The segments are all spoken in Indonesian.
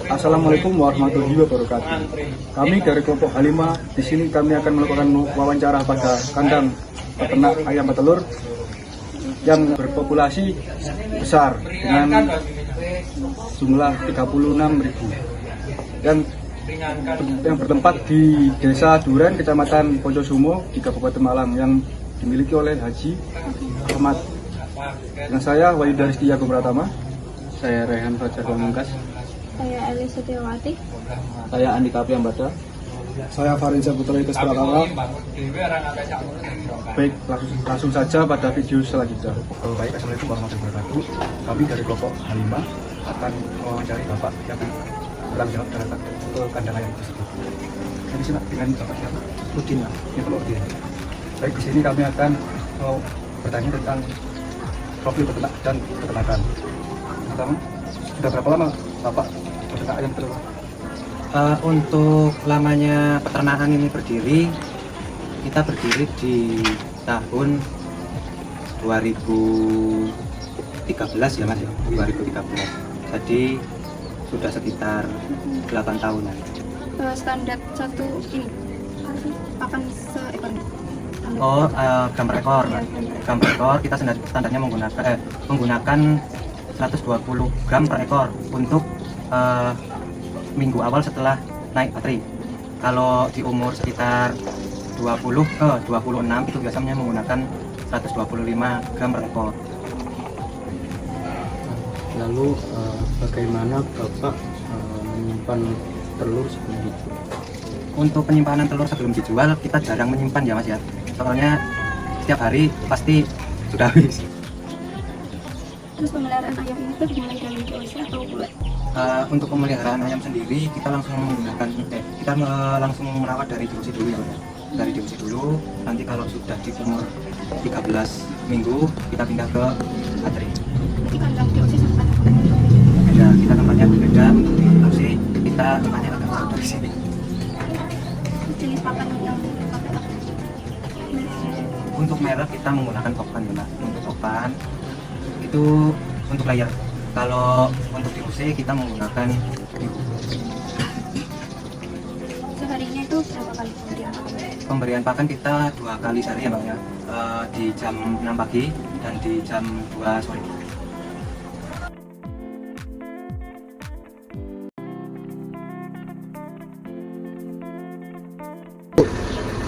Assalamualaikum warahmatullahi wabarakatuh. Kami dari kelompok H5 di sini kami akan melakukan wawancara pada kandang peternak ayam petelur yang berpopulasi besar dengan jumlah 36.000 yang bertempat di Desa Duren, Kecamatan Poncosumo di Kabupaten Malang yang dimiliki oleh Haji Ahmad. Dengan saya Wahyu Rizky Agung Pratama. Saya Rehan Fajar Pamungkas. Saya Elis Setiawati. Saya Andika Priambada. Saya Farinsa Putra Ikas Pratama. Baik, langsung saja pada video selanjutnya. Baik, Assalamualaikum warahmatullahi wabarakatuh. Kami dari kelompok H5 akan mewawancari Bapak yang bertanggung jawab terhadap ke kandang ayam tersebut. Kami simak dengan Bapak siapa? Udin, ya Pak Udin. Baik, di sini kami akan bertanya tentang profil peternak dan peternakan. Pertama, sudah berapa lama Bapak peternak ayam petelur? Untuk lamanya peternakan ini berdiri, kita berdiri di tahun 2013 ya Mas, 2013. Jadi sudah sekitar 8 tahunan. Standar satu ini akan seekor. Gram per ekor. Gram per ekor kita standarnya menggunakan 120 gram per ekor untuk minggu awal setelah naik bateri. Kalau di umur sekitar 20 ke 26 itu biasanya menggunakan 125 gram per ekor. Lalu bagaimana Bapak menyimpan telur sebelum dijual? Untuk penyimpanan telur sebelum dijual kita jarang menyimpan ya Mas ya. Soalnya setiap hari pasti sudah habis. Terus pemeliharaan ayam ini tuh dimulai dari DOC atau bulat? Untuk pemeliharaan ayam sendiri kita langsung menggunakan langsung merawat dari DOC dulu ya Mas. Dari DOC dulu, nanti kalau sudah di umur 13 minggu kita pindah ke bateri. Jadi kandang DOC sama kandang Ya, kita tempatnya berbeda. Untuk di DOC kita tempatnya agak jauh dari sini. jenis pakan yang dipakai apa? Untuk merek kita menggunakan Topan ya Mas. Untuk Topan itu untuk layer. Kalau untuk DOC kita menggunakan Ibu. Seharinya itu berapa kali pemberian pakan? Pemberian pakan kita 2 kali sehari ya Mbak ya. Di jam 6 pagi dan di jam 2 sore.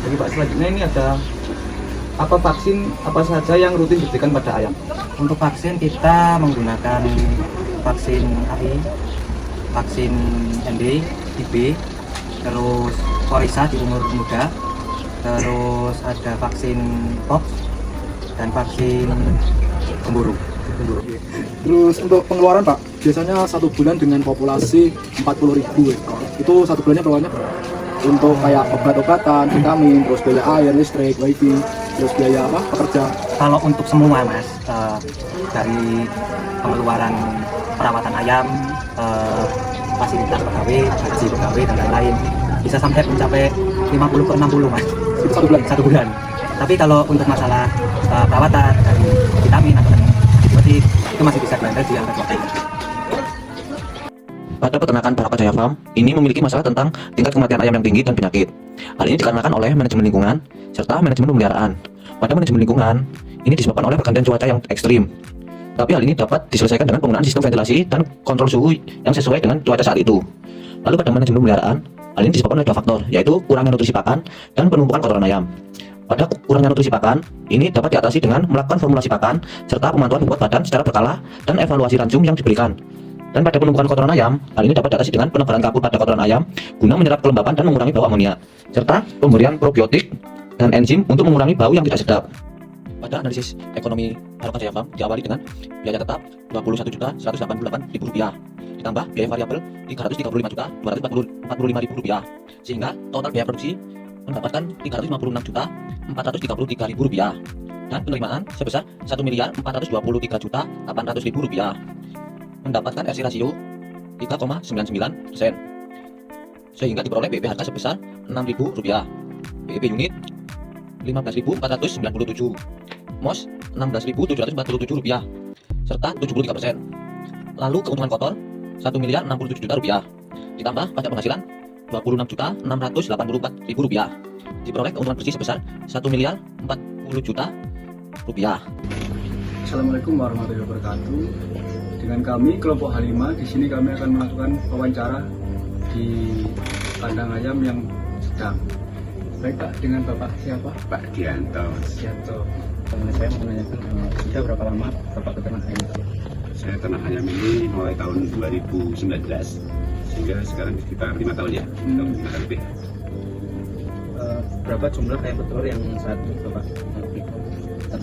Jadi Pak, selanjutnya ini ada vaksin apa saja yang rutin diberikan pada ayam? Untuk vaksin kita menggunakan vaksin AI, vaksin MD, TB, terus Korisa di umur muda, terus ada vaksin Pox dan vaksin Kemburu. Terus untuk pengeluaran Pak, biasanya 1 bulan dengan populasi 40.000 ekor. Itu 1 bulannya pengeluarannya berapa? Untuk kayak obat-obatan, vitamin, terus biaya air, listrik, wifi, terus biaya pekerja. Kalau untuk semua Mas, dari pengeluaran perawatan ayam, fasilitas pegawai, gaji pegawai dan lain-lain, bisa sampai mencapai 50 ke 60 Mas. Itu 1 bulan. 1 bulan. Tapi kalau untuk masalah perawatan dari vitamin atau antibiotik itu masih bisa dihandle di angka 2 kali. Pada peternakan Parapat Jaya Farm, ini memiliki masalah tentang tingkat kematian ayam yang tinggi dan penyakit. Hal ini dikarenakan oleh manajemen lingkungan serta manajemen pemeliharaan. Pada manajemen lingkungan, ini disebabkan oleh pergantian cuaca yang ekstrim. Tapi hal ini dapat diselesaikan dengan penggunaan sistem ventilasi dan kontrol suhu yang sesuai dengan cuaca saat itu. Lalu pada manajemen pemeliharaan, hal ini disebabkan oleh 2 faktor, yaitu kurangnya nutrisi pakan dan penumpukan kotoran ayam. Pada kurangnya nutrisi pakan, ini dapat diatasi dengan melakukan formulasi pakan serta pemantauan bobot badan secara berkala dan evaluasi ransum yang diberikan. Dan pada penumpukan kotoran ayam, hal ini dapat diatasi dengan penebalan kapur pada kotoran ayam guna menyerap kelembapan dan mengurangi bau amonia, serta pemberian probiotik dan enzim untuk mengurangi bau yang tidak sedap. Pada analisis ekonomi Parapat Jaya Farm diawali dengan biaya tetap Rp21.188.000, ditambah biaya variabel Rp335.245.000, sehingga total biaya produksi mendapatkan Rp356.433.000 dan penerimaan sebesar Rp1.423.800.000. Mendapatkan RC rasio 3,99%, sehingga diperoleh BEP harga sebesar Rp6.000, BEP unit Rp15.497, MOS Rp16.747, serta 73%. Lalu keuntungan kotor 1.067 juta rupiah. Ditambah pajak penghasilan 26.684.000 rupiah. Diperoleh keuntungan bersih sebesar 1.040 juta rupiah. Assalamualaikum warahmatullahi wabarakatuh. Dengan kami kelompok Halimah, di sini kami akan melakukan wawancara di kandang ayam yang sedang. Baik Pak, dengan Bapak siapa? Pak Dianto. Sianto. Saya mau menanyakan sudah berapa lama Bapak peternak ayam? Saya ternak ayam ini mulai tahun 2019 sehingga sekarang sekitar 5 tahun ya, 5 tahun lebih. Berapa jumlah ayam petelur yang saat ini Bapak miliki?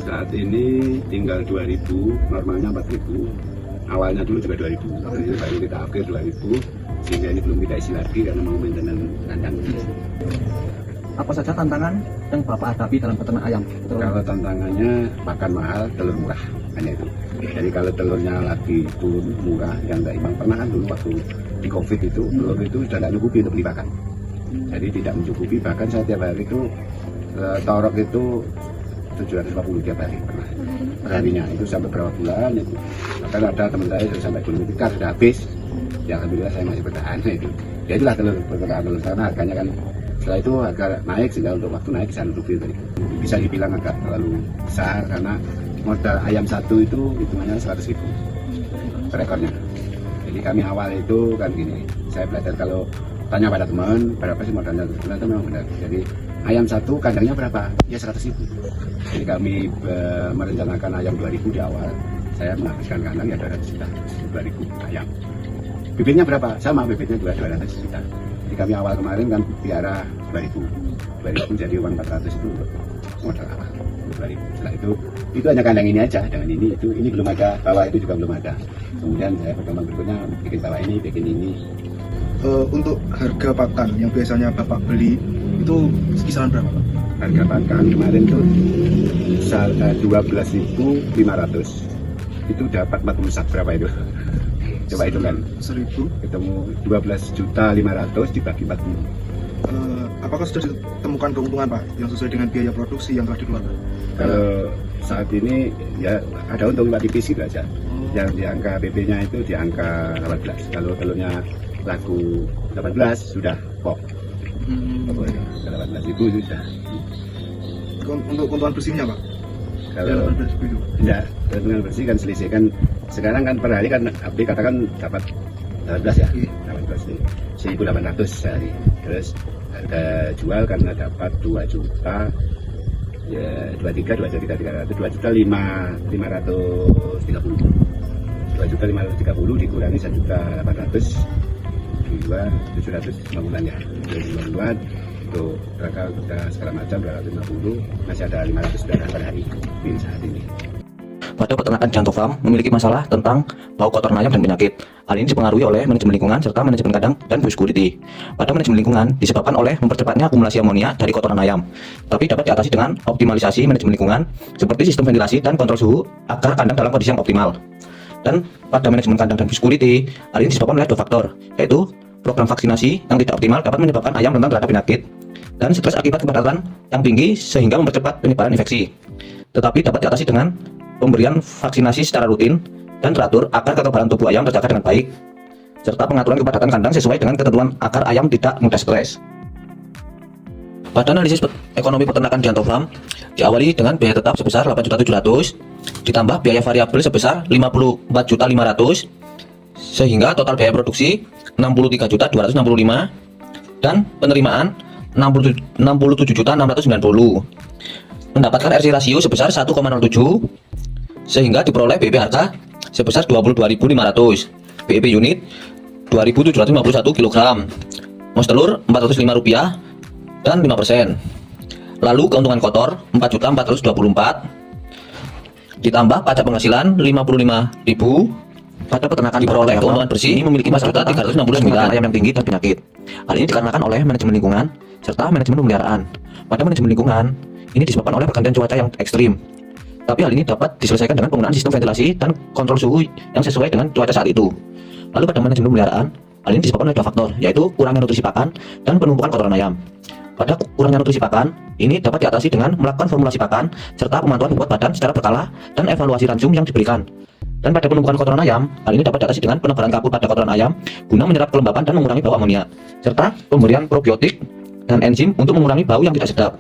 Saat ini tinggal 2.000, normalnya 4.000. Awalnya dulu juga 2.000, jadi baru kita akhir 2.000 sehingga ini belum kita isi lagi karena mau maintenance kandang. Apa saja tantangan yang Bapak hadapi dalam peternak ayam? Kalau tantangannya makan mahal, telur murah, hanya itu. Jadi kalau telurnya lagi turun murah, yang tidak imbang, pernah kan dulu waktu di COVID itu telur itu sudah tidak mencukupi untuk beli pakan. Jadi tidak mencukupi, bahkan saya tiap hari itu torok itu 750 tiap hari pernah. Perharinya itu sampai berapa bulan itu. Bahkan ada teman saya sudah sampai gulung tikar sudah habis. Ya alhamdulillah saya masih bertahan itu. Ya itulah telur karena harganya kan setelah itu harga naik sehingga untuk waktu naik bisa nutupi tadi. Bisa dibilang agak terlalu besar karena modal ayam satu itu hitungannya 100.000 per ekornya. Jadi kami awal itu kan gini, saya belajar kalau tanya pada teman berapa sih modalnya, ternyata memang benar. Jadi ayam satu kandangnya berapa? Ya 100.000. Jadi kami merencanakan ayam 2.000 di awal. Saya menghabiskan kandang ya 200 juta, 2.000 ayam. Bibitnya berapa? Sama, bibitnya juga 200 juta. Jadi kami awal kemarin kan piara 2.000 jadi uang 400 itu modal awal 2.000. Setelah itu hanya kandang ini aja, dengan ini belum ada, bawah itu juga belum ada. Kemudian saya berkembang berikutnya bikin bawah ini, bikin ini. Untuk harga pakan yang biasanya Bapak beli itu kisaran berapa Pak? Harga pakan kemarin tuh 12.500 itu dapat 40 sak berapa itu? Coba itu kan 1.000. ketemu 12.500.000 dibagi 40. Apakah sudah ditemukan keuntungan Pak yang sesuai dengan biaya produksi yang telah dikeluarkan? Kalau saat ini ya ada untung Pak tipis gitu aja. Yang di angka PP-nya itu di angka 18. Kalau telurnya laku 18 sudah pok. 18.000 sudah. Untuk keuntungan bersihnya Pak? Kalau tidak keuntungan bersih kan selisih kan sekarang kan per hari kan update katakan dapat 18 ya, 18 nih 1.800 sehari. Terus harga jual karena dapat 2 juta ya 2.300 2.530 2.530 dikurangi 1.800 2.750 ya 2.050 untuk raka kita segala macam 250 masih ada 500 sudah per hari ini saat ini. Pada peternakan Dianto Farm memiliki masalah tentang bau kotoran ayam dan penyakit. Hal ini dipengaruhi oleh manajemen lingkungan serta manajemen kandang dan biosecurity. Pada manajemen lingkungan disebabkan oleh mempercepatnya akumulasi amonia dari kotoran ayam, tapi dapat diatasi dengan optimalisasi manajemen lingkungan seperti sistem ventilasi dan kontrol suhu agar kandang dalam kondisi yang optimal. Dan pada manajemen kandang dan biosecurity, hal ini disebabkan oleh 2 faktor, yaitu program vaksinasi yang tidak optimal dapat menyebabkan ayam rentan terhadap penyakit dan stres akibat kepadatan yang tinggi sehingga mempercepat penyebaran infeksi. Tetapi dapat diatasi dengan pemberian vaksinasi secara rutin dan teratur agar kekebalan tubuh ayam terjaga dengan baik, serta pengaturan kepadatan kandang sesuai dengan ketentuan agar ayam tidak mudah stres. Pada analisis ekonomi peternakan Dianto Farm diawali dengan biaya tetap sebesar 8.700.000 ditambah biaya variabel sebesar 54.500.000 sehingga total biaya produksi 63.265.000 dan penerimaan 67.690.000. Mendapatkan RC rasio sebesar 1,07 sehingga diperoleh BEP harga sebesar 22.500, BEP unit 2.751 kg, mos telur Rp405 dan 5%. Lalu keuntungan kotor 4.424 ditambah pajak penghasilan 55.000. Pada peternakan diperoleh keuntungan bersih ini memiliki masalah 369 ayam yang tinggi dan penyakit. Hal ini dikarenakan oleh manajemen lingkungan serta manajemen pemeliharaan. Pada manajemen lingkungan ini disebabkan oleh pergantian cuaca yang ekstrim. Tapi hal ini dapat diselesaikan dengan penggunaan sistem ventilasi dan kontrol suhu yang sesuai dengan cuaca saat itu. Lalu pada manajemen pemeliharaan, hal ini disebabkan oleh 2 faktor, yaitu kurangnya nutrisi pakan dan penumpukan kotoran ayam. Pada kurangnya nutrisi pakan, ini dapat diatasi dengan melakukan formulasi pakan serta pemantauan bobot badan secara berkala dan evaluasi ransum yang diberikan. Dan pada penumpukan kotoran ayam, hal ini dapat diatasi dengan penebalan kapur pada kotoran ayam guna menyerap kelembapan dan mengurangi bau amonia, serta pemberian probiotik dan enzim untuk mengurangi bau yang tidak sedap.